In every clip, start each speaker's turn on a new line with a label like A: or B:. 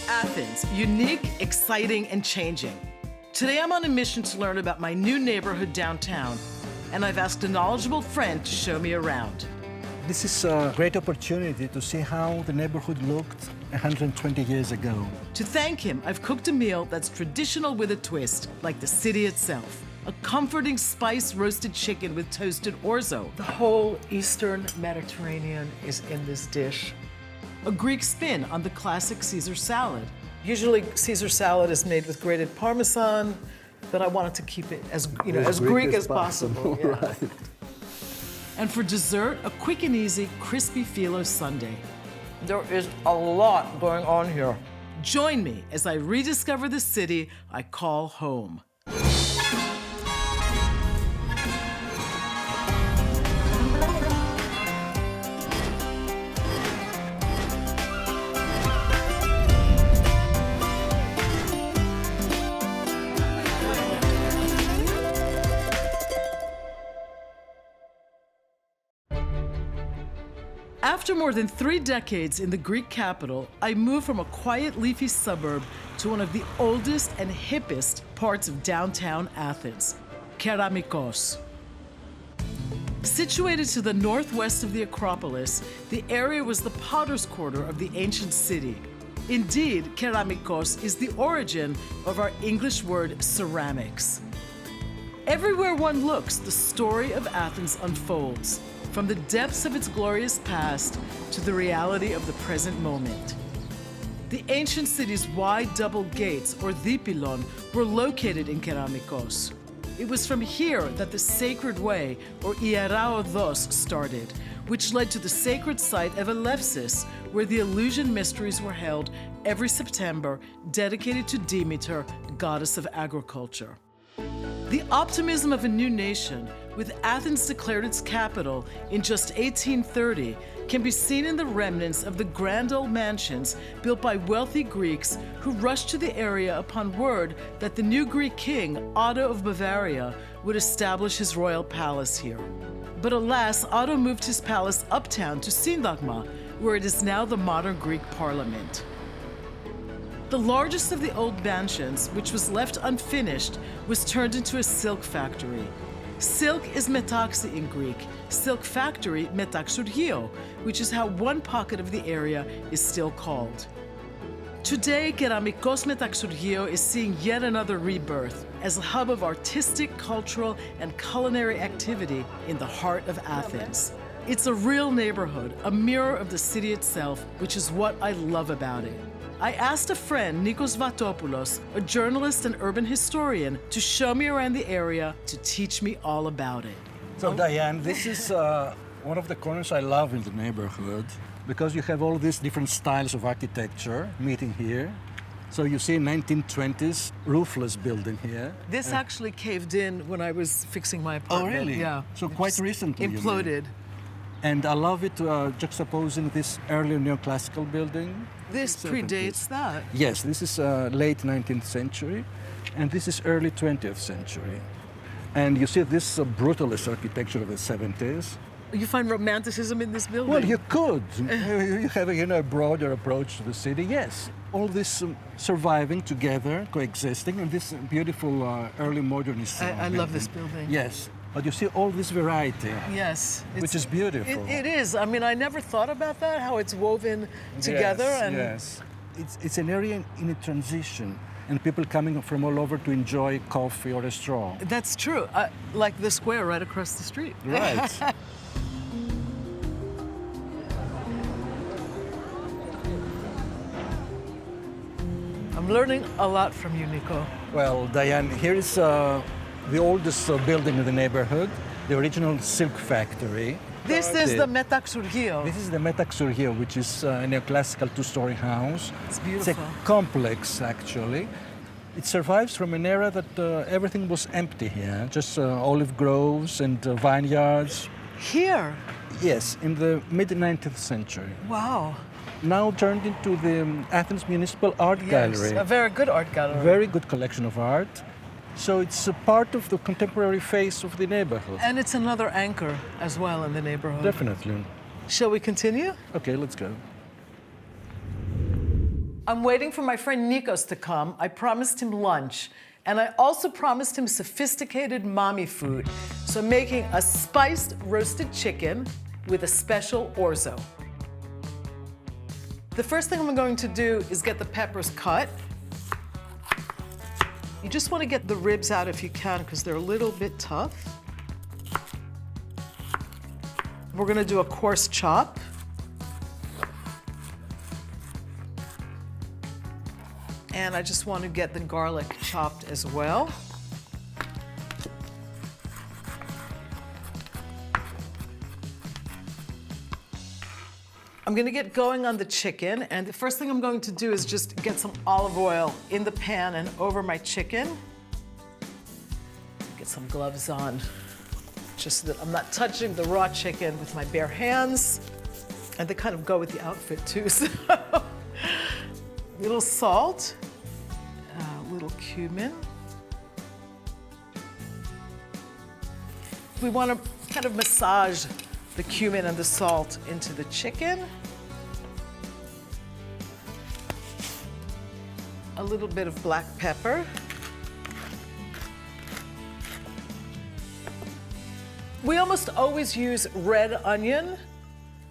A: Athens, unique, exciting, and changing. Today I'm on a mission to learn about my new neighborhood downtown, and I've asked a knowledgeable friend to show me around.
B: This is a great opportunity to see how the neighborhood looked 120 years ago.
A: To thank him, I've cooked a meal that's traditional with a twist, like the city itself. A comforting spice roasted chicken with toasted orzo.
C: The whole Eastern Mediterranean is in this dish.
A: A Greek spin on the classic Caesar salad.
C: Usually Caesar salad is made with grated Parmesan, but I wanted to keep it as Greek as possible. Yeah.
B: Right.
A: And for dessert, a quick and easy crispy phyllo sundae.
C: There is a lot going on here.
A: Join me as I rediscover the city I call home. After more than 3 decades in the Greek capital, I moved from a quiet, leafy suburb to one of the oldest and hippest parts of downtown Athens, Kerameikos. Situated to the northwest of the Acropolis, the area was the potter's quarter of the ancient city. Indeed, Kerameikos is the origin of our English word ceramics. Everywhere one looks, the story of Athens unfolds, from the depths of its glorious past to the reality of the present moment. The ancient city's wide double gates, or dipylon, were located in Kerameikos. It was from here that the sacred way, or ieraodos, started, which led to the sacred site of Eleusis, where the Eleusinian mysteries were held every September, dedicated to Demeter, goddess of agriculture. The optimism of a new nation, with Athens declared its capital in just 1830, can be seen in the remnants of the grand old mansions built by wealthy Greeks who rushed to the area upon word that the new Greek king, Otto of Bavaria, would establish his royal palace here. But alas, Otto moved his palace uptown to Syntagma, where it is now the modern Greek parliament. The largest of the old mansions, which was left unfinished, was turned into a silk factory. Silk is metaxi in Greek, silk factory metaxurgio, which is how one pocket of the area is still called. Today, Kerameikos Metaxurgio is seeing yet another rebirth as a hub of artistic, cultural, and culinary activity in the heart of Athens. It's a real neighborhood, a mirror of the city itself, which is what I love about it. I asked a friend, Nikos Vatopoulos, a journalist and urban historian, to show me around the area, to teach me all about it.
B: So Diane, this is one of the corners I love in the neighborhood, because you have all these different styles of architecture meeting here. So you see 1920s roofless building here.
C: This actually caved in when I was fixing my apartment.
B: Oh, really?
C: Yeah.
B: So quite
C: Just
B: recently.
C: imploded.
B: And I love it juxtaposing this early neoclassical building.
C: This predates that.
B: Yes, this is late 19th century, and this is early 20th century. And you see this brutalist architecture of the 70s.
C: You find romanticism in this building?
B: Well, you could. You have a broader approach to the city, yes. All this surviving together, coexisting, and this beautiful early modernist
C: I love this building.
B: Yes. But you see all this variety.
C: Yes.
B: Which is beautiful.
C: It is. I mean, I never thought about that, how it's woven together.
B: Yes. It's an area in a transition, and people coming from all over to enjoy coffee or a straw.
C: That's true. Like the square right across the street.
B: Right.
C: I'm learning a lot from you, Nico.
B: Well, Diane, here is the oldest building in the neighborhood, the original silk factory.
C: This is the Metaxurgio.
B: This is the Metaxurgio, which is a neoclassical 2-story house.
C: It's beautiful.
B: It's a complex, actually. It survives from an era that everything was empty here, just olive groves and vineyards.
C: Here?
B: Yes, in the mid-19th century.
C: Wow.
B: Now turned into the Athens Municipal Art Gallery.
C: A very good art gallery.
B: Very good collection of art. So it's a part of the contemporary face of the neighborhood.
C: And it's another anchor as well in the neighborhood.
B: Definitely.
C: Shall we continue?
B: Okay, let's go.
C: I'm waiting for my friend Nikos to come. I promised him lunch. And I also promised him sophisticated mommy food. So I'm making a spiced roasted chicken with a special orzo. The first thing I'm going to do is get the peppers cut. You just want to get the ribs out if you can because they're a little bit tough. We're going to do a coarse chop. And I just want to get the garlic chopped as well. I'm going to get going on the chicken, and the first thing I'm going to do is just get some olive oil in the pan and over my chicken. Get some gloves on, just so that I'm not touching the raw chicken with my bare hands. And they kind of go with the outfit too, so. Little salt, little cumin. We want to kind of massage the cumin and the salt into the chicken. A little bit of black pepper. We almost always use red onion,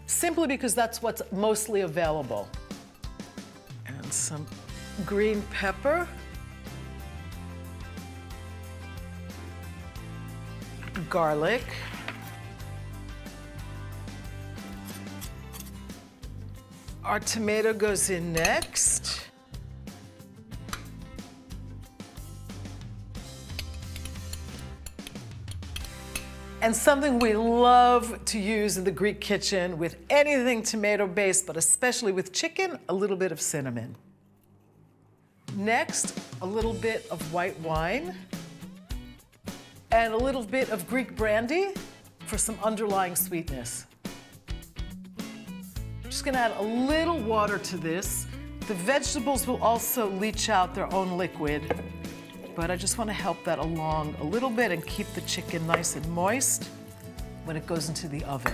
C: simply because that's what's mostly available. And some green pepper. Garlic. Our tomato goes in next. And something we love to use in the Greek kitchen with anything tomato-based, but especially with chicken, a little bit of cinnamon. Next, a little bit of white wine and a little bit of Greek brandy for some underlying sweetness. I'm just gonna add a little water to this. The vegetables will also leach out their own liquid, but I just want to help that along a little bit and keep the chicken nice and moist when it goes into the oven.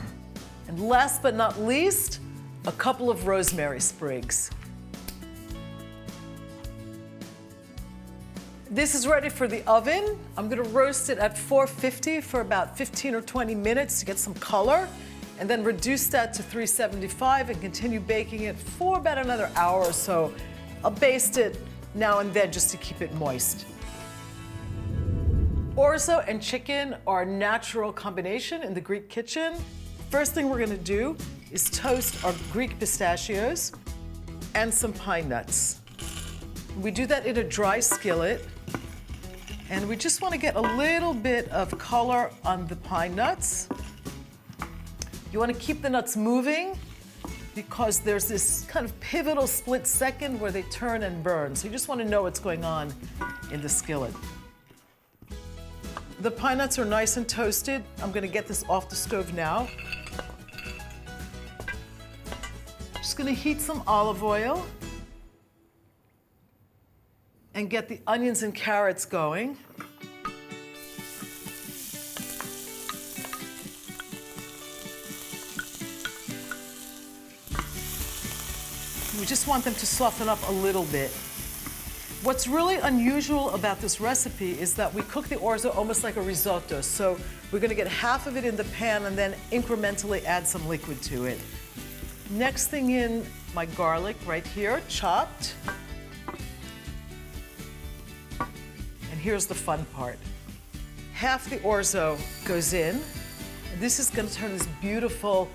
C: And last but not least, a couple of rosemary sprigs. This is ready for the oven. I'm gonna roast it at 450 for about 15 or 20 minutes to get some color, and then reduce that to 375 and continue baking it for about another hour or so. I'll baste it now and then just to keep it moist. Orzo and chicken are a natural combination in the Greek kitchen. First thing we're gonna do is toast our Greek pistachios and some pine nuts. We do that in a dry skillet, and we just want to get a little bit of color on the pine nuts. You want to keep the nuts moving because there's this kind of pivotal split second where they turn and burn. So you just want to know what's going on in the skillet. The pine nuts are nice and toasted. I'm going to get this off the stove now. Just going to heat some olive oil and get the onions and carrots going. We just want them to soften up a little bit. What's really unusual about this recipe is that we cook the orzo almost like a risotto. So we're gonna get half of it in the pan and then incrementally add some liquid to it. Next thing in, my garlic right here, chopped. And here's the fun part. Half the orzo goes in. This is gonna turn this beautiful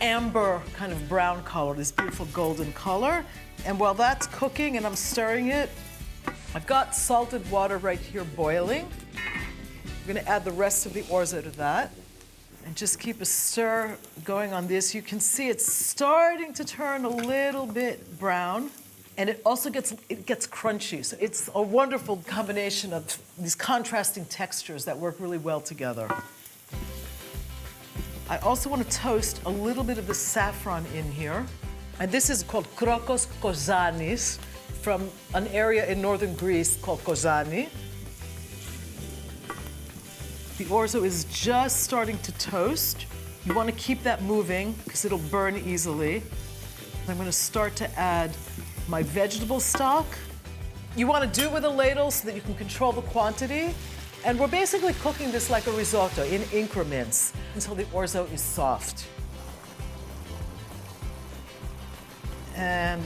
C: amber kind of brown color, this beautiful golden color. And while that's cooking and I'm stirring it, I've got salted water right here boiling. I'm gonna add the rest of the orzo to that and just keep a stir going on this. You can see it's starting to turn a little bit brown, and it also gets crunchy. So it's a wonderful combination of these contrasting textures that work really well together. I also want to toast a little bit of the saffron in here. And this is called Krokos Kozanis, from an area in northern Greece called Kozani. The orzo is just starting to toast. You want to keep that moving because it'll burn easily. I'm going to start to add my vegetable stock. You want to do it with a ladle so that you can control the quantity. And we're basically cooking this like a risotto in increments until the orzo is soft. And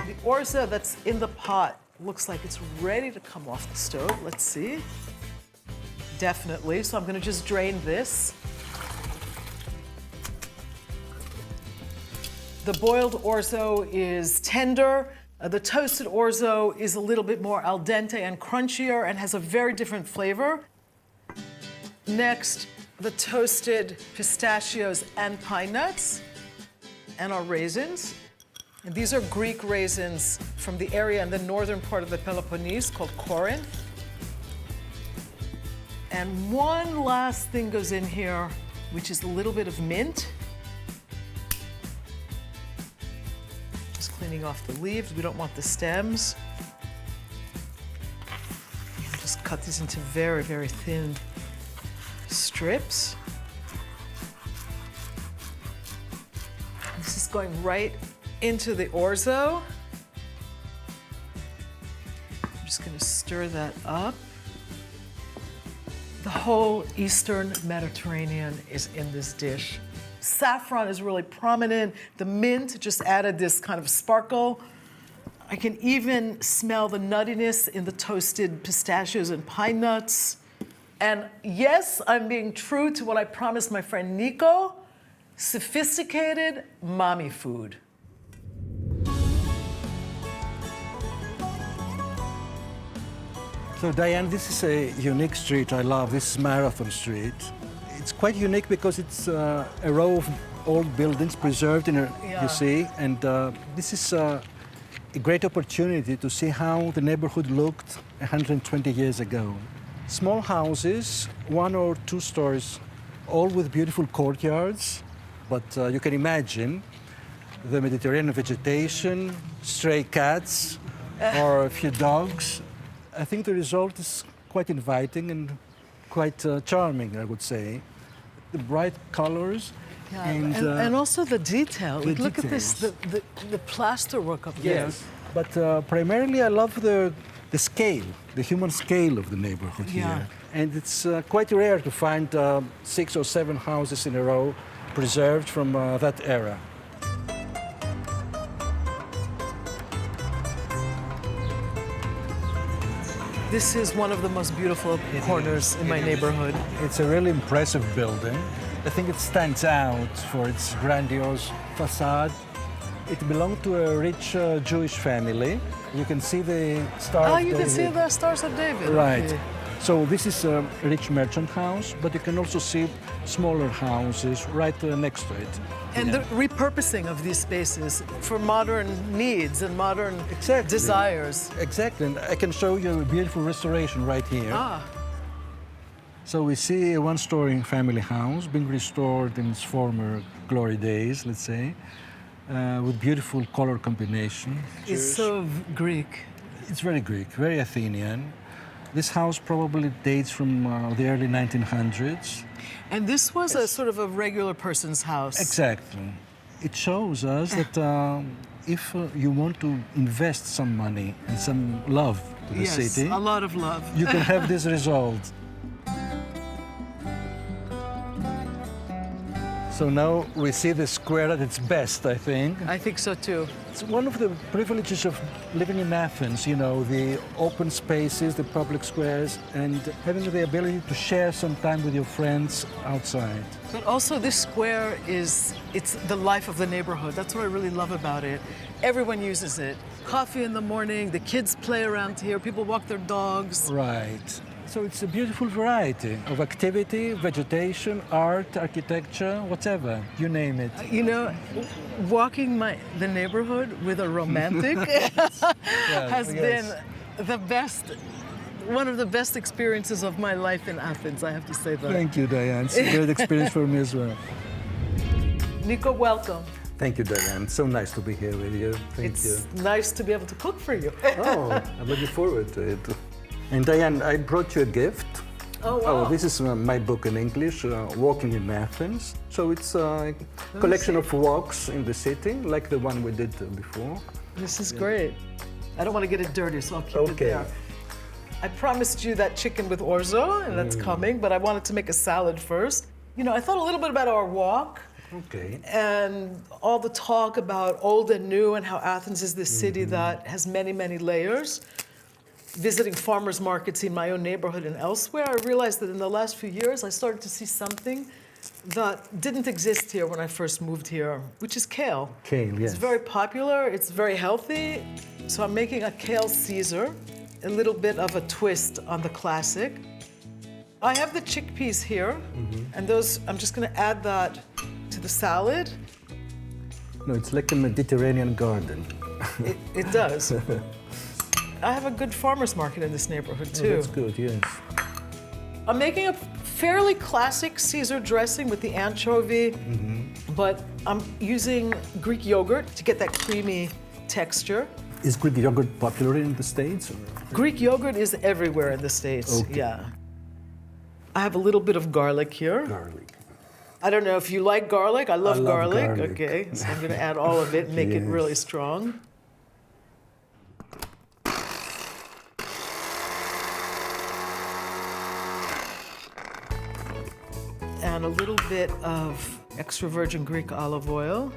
C: the orzo that's in the pot looks like it's ready to come off the stove. Let's see. Definitely. So I'm going to just drain this. The boiled orzo is tender. The toasted orzo is a little bit more al dente and crunchier and has a very different flavor. Next, the toasted pistachios and pine nuts and our raisins. And these are Greek raisins from the area in the northern part of the Peloponnese called Corinth. And one last thing goes in here, which is a little bit of mint. Cleaning off the leaves, we don't want the stems. Just cut these into very, very thin strips. This is going right into the orzo. I'm just going to stir that up. The whole Eastern Mediterranean is in this dish. Saffron is really prominent. The mint just added this kind of sparkle. I can even smell the nuttiness in the toasted pistachios and pine nuts. And yes, I'm being true to what I promised my friend Nico, sophisticated mommy food.
B: So Diane, this is a unique street I love. This is Marathon Street. It's quite unique because it's a row of old buildings preserved you see, and this is a great opportunity to see how the neighborhood looked 120 years ago. Small houses, 1 or 2 stories, all with beautiful courtyards, but you can imagine the Mediterranean vegetation, stray cats, or a few dogs. I think the result is quite inviting and quite charming, I would say. The bright colors.
C: Yeah, and also the detail. Look at this, the plaster work up there.
B: Yes, but primarily I love the scale, the human scale of the neighborhood here. And it's quite rare to find 6 or 7 houses in a row preserved from that era.
C: This is one of the most beautiful corners in my neighborhood.
B: It's a really impressive building. I think it stands out for its grandiose facade. It belonged to a rich Jewish family. You can see the Star of David.
C: You can see the Stars of David.
B: Right.
C: Okay.
B: So this is a rich merchant house, but you can also see smaller houses right next to it.
C: And the repurposing of these spaces for modern needs and modern desires.
B: Exactly, and I can show you a beautiful restoration right here. So we see a 1-story family house being restored in its former glory days, let's say, with beautiful color combination.
C: It's so Greek.
B: It's very Greek, very Athenian. This house probably dates from the early 1900s.
C: And this was a sort of a regular person's house.
B: Exactly. It shows us that if you want to invest some money and some love to the city,
C: a lot of love,
B: you can have this result. So now we see the square at its best, I think.
C: I think so too.
B: It's one of the privileges of living in Athens, you know, the open spaces, the public squares, and having the ability to share some time with your friends outside.
C: But also this square it's the life of the neighborhood. That's what I really love about it. Everyone uses it. Coffee in the morning, the kids play around here, people walk their dogs.
B: Right. So it's a beautiful variety of activity, vegetation, art, architecture, whatever, you name it.
C: You know, walking the neighborhood with a romantic has been the best, one of the best experiences of my life in Athens, I have to say that.
B: Thank you, Diane. It's a great experience for me as well.
C: Nico, welcome.
B: Thank you, Diane. So nice to be here with you. Thank you.
C: It's nice to be able to cook for you.
B: Oh, I'm looking forward to it. And Diane, I brought you a gift.
C: Oh, wow.
B: This is my book in English, Walking in Athens. So it's a collection of walks in the city, like the one we did before.
C: This is great. I don't want to get it dirty, so I'll keep it
B: Okay.
C: there. I promised you that chicken with orzo, and that's coming, but I wanted to make a salad first. You know, I thought a little bit about our walk
B: Okay.
C: and all the talk about old and new and how Athens is this city that has many, many layers. Visiting farmers markets in my own neighborhood and elsewhere, I realized that in the last few years, I started to see something that didn't exist here when I first moved here, which is kale.
B: Kale, yes.
C: It's very popular, it's very healthy. So I'm making a kale Caesar, a little bit of a twist on the classic. I have the chickpeas here, and those, I'm just gonna add that to the salad.
B: No, it's like a Mediterranean garden.
C: It does. I have a good farmer's market in this neighborhood
B: Oh,
C: too.
B: that's good, yes.
C: I'm making a fairly classic Caesar dressing with the anchovy, but I'm using Greek yogurt to get that creamy texture.
B: Is Greek yogurt popular in the States? Or?
C: Greek yogurt is everywhere in the States,
B: Okay.
C: yeah. I have a little bit of garlic here.
B: Garlic.
C: I don't know if you like garlic. I love,
B: love garlic.
C: Okay, so I'm gonna add all of it and make it
B: Yes.
C: really strong. And a little bit of extra virgin Greek olive oil.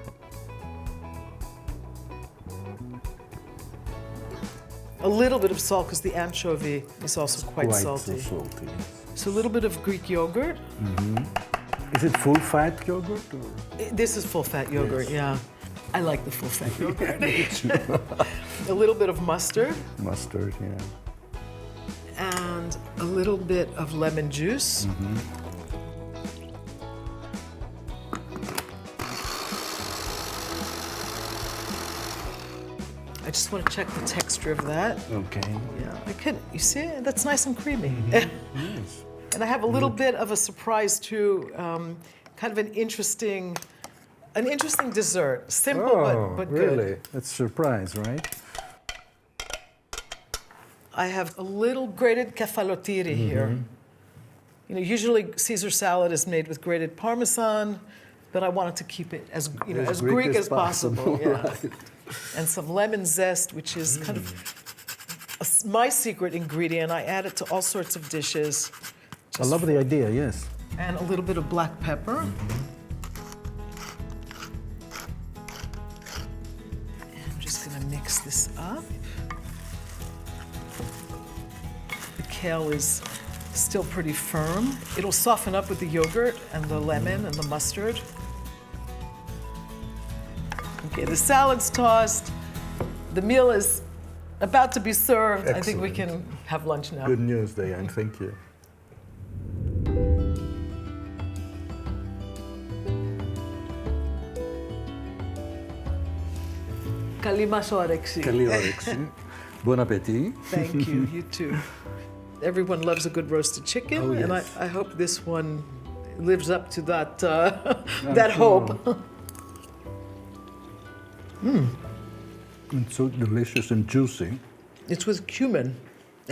C: A little bit of salt because the anchovy is also quite salty.
B: So salty.
C: So a little bit of Greek yogurt.
B: Is it full fat yogurt? Or?
C: This is full fat yogurt, yeah. I like the full fat yogurt.
B: Me too.
C: A little bit of mustard
B: Mustard, yeah.
C: and a little bit of lemon juice. I just want to check the texture of that.
B: Okay.
C: Yeah, I could. You see, that's nice and creamy.
B: Yes.
C: And I have a little bit of a surprise too, kind of an interesting dessert. Simple but good.
B: really? That's a surprise, right?
C: I have a little grated kefalotiri here. You know, usually Caesar salad is made with grated Parmesan, but I wanted to keep it as as Greek as possible. Yeah.
B: Right.
C: And some lemon zest, which is kind of my secret ingredient. I add it to all sorts of dishes.
B: I love the idea, yes.
C: And a little bit of black pepper. And I'm just gonna mix this up. The kale is still pretty firm. It'll soften up with the yogurt and the lemon and the mustard. Okay, the salad's tossed. The meal is about to be served. I think we
B: Excellent.
C: can have lunch now.
B: Good news, Diane. Thank you.
C: Καλή μας όρεξη.
B: Καλή όρεξη. Bon appétit.
C: Thank you. You too. Everyone loves a good roasted chicken,
B: Oh,
C: and
B: yes.
C: I hope this one lives up to that that hope.
B: It's so delicious and juicy.
C: It's with cumin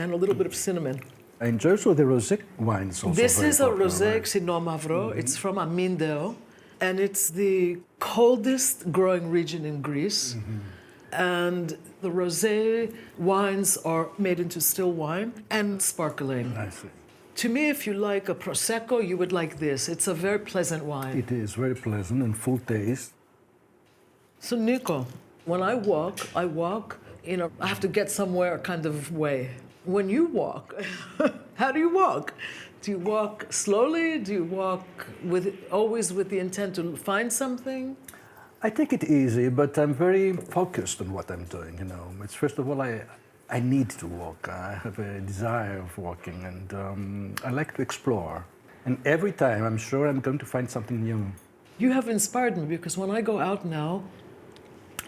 C: and a little bit of cinnamon.
B: I enjoy also the rosé wines also.
C: This
B: very
C: is a
B: popular,
C: rosé
B: right?
C: Xinomavro. It's from Amindeo, and it's the coldest growing region in Greece. And the rosé wines are made into still wine and sparkling.
B: I see.
C: To me, if you like a prosecco, you would like this. It's a very pleasant wine.
B: It is very pleasant and full taste.
C: So Nico, when I walk in a I have to get somewhere kind of way. When you walk, how do you walk? Do you walk slowly? Do you walk always with the intent to find something?
B: I take it easy, but I'm very focused on what I'm doing, you know. It's first of all, I need to walk. I have a desire of walking, and I like to explore. And every time, I'm sure I'm going to find something new.
C: You have inspired me because when I go out now,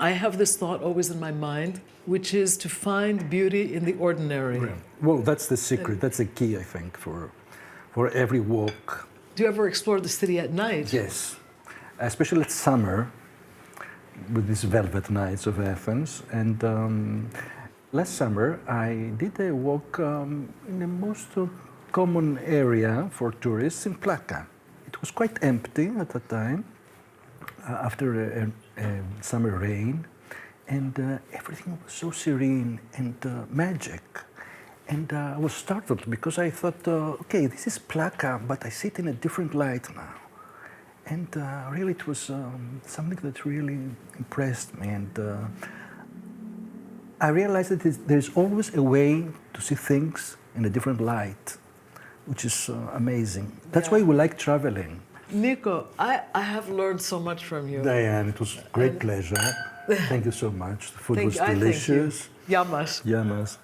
C: I have this thought always in my mind, which is to find beauty in the ordinary.
B: Well, that's the secret. That's the key, I think, for every walk.
C: Do you ever explore the city at night?
B: Yes, especially at summer, with these velvet nights of Athens. And last summer, I did a walk in the most common area for tourists in Plaka. It was quite empty at the time, after a summer rain. and everything was so serene and magic. And I was startled because I thought, okay, this is Plaka, but I see it in a different light now. And really, it was something that really impressed me. And I realized that there's always a way to see things in a different light, which is amazing. That's why we like traveling.
C: Nico, I have learned so much from you.
B: Diane, it was a great pleasure. Thank you so much. The food was delicious.
C: Yamas.
B: Yamas.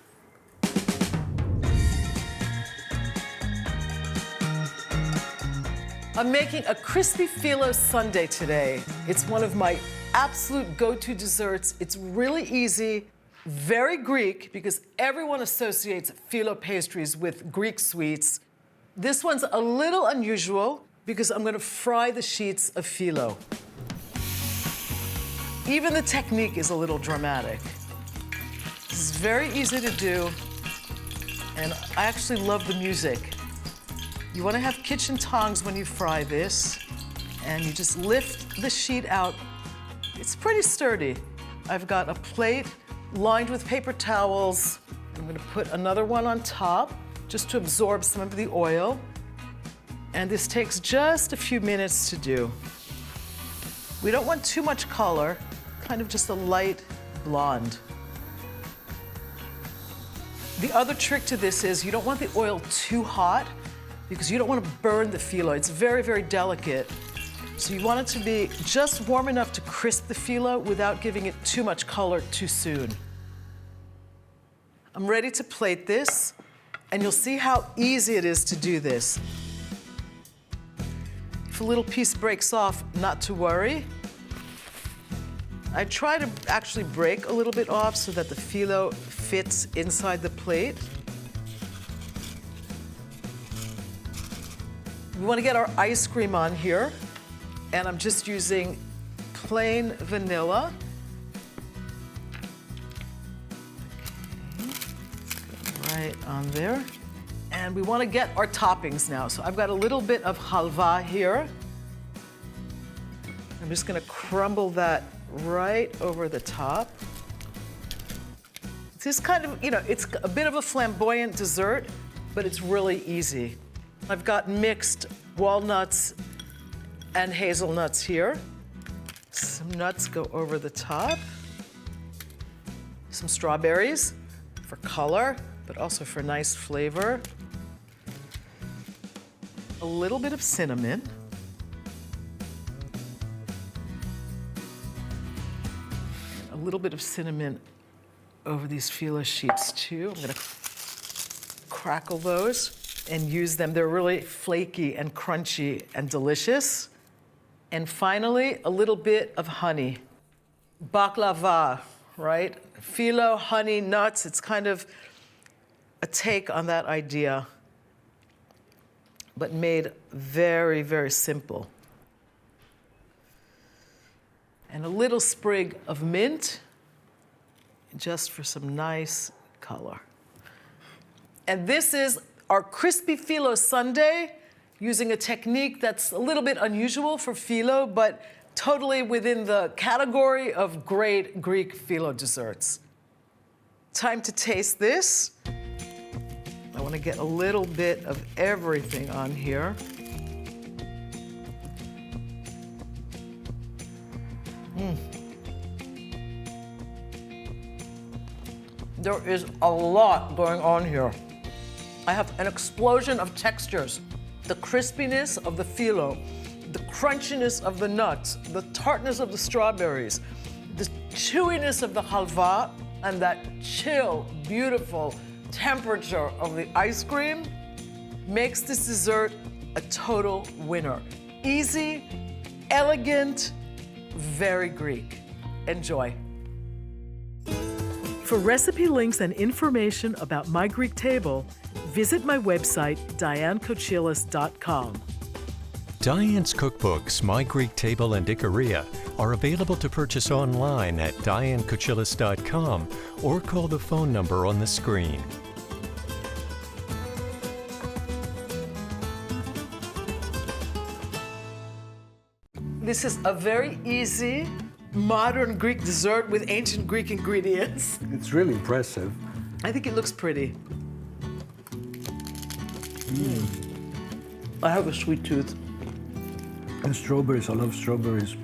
C: I'm making a crispy phyllo sundae today. It's one of my absolute go-to desserts. It's really easy, very Greek, because everyone associates phyllo pastries with Greek sweets. This one's a little unusual because I'm gonna fry the sheets of phyllo. Even the technique is a little dramatic. This is very easy to do, and I actually love the music. You want to have kitchen tongs when you fry this, and you just lift the sheet out. It's pretty sturdy. I've got a plate lined with paper towels. I'm going to put another one on top just to absorb some of the oil. And this takes just a few minutes to do. We don't want too much color, kind of just a light blonde. The other trick to this is you don't want the oil too hot, because you don't want to burn the phyllo. It's very, very delicate. So you want it to be just warm enough to crisp the phyllo without giving it too much color too soon. I'm ready to plate this, and you'll see how easy it is to do this. If a little piece breaks off, not to worry. I try to actually break a little bit off so that the phyllo fits inside the plate. We want to get our ice cream on here, and I'm just using plain vanilla. Right on there. And we want to get our toppings now. So I've got a little bit of halva here. I'm just going to crumble that right over the top. This is kind of, it's a bit of a flamboyant dessert, but it's really easy. I've got mixed walnuts and hazelnuts here. Some nuts go over the top. Some strawberries for color, but also for nice flavor. A little bit of cinnamon. A little bit of cinnamon over these phyllo sheets too. I'm gonna crackle those and use them. They're really flaky and crunchy and delicious. And finally, a little bit of honey. Baklava, right? Phyllo, honey, nuts. It's kind of a take on that idea, but made very, very simple. And a little sprig of mint, just for some nice color. And this is our crispy phyllo sundae, using a technique that's a little bit unusual for phyllo, but totally within the category of great Greek phyllo desserts. Time to taste this. I want to get a little bit of everything on here. There is a lot going on here. I have an explosion of textures. The crispiness of the phyllo, the crunchiness of the nuts, the tartness of the strawberries, the chewiness of the halva, and that chill, beautiful temperature of the ice cream makes this dessert a total winner. Easy, elegant, very Greek. Enjoy.
A: For recipe links and information about my Greek table, visit my website, dianekochilas.com.
D: Diane's cookbooks, My Greek Table and Ikaria, are available to purchase online at dianekochilas.com or call the phone number on the screen.
C: This is a very easy modern Greek dessert with ancient Greek ingredients.
B: It's really impressive.
C: I think it looks pretty. I have a sweet tooth.
B: And strawberries, I love strawberries.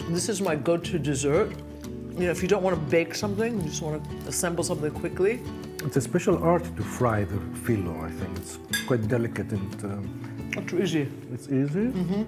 C: This is my go-to dessert. You know, if you don't want to bake something, you just want to assemble something quickly.
B: It's a special art to fry the phyllo, I think. It's quite delicate and
C: It's easy.
B: it's easy.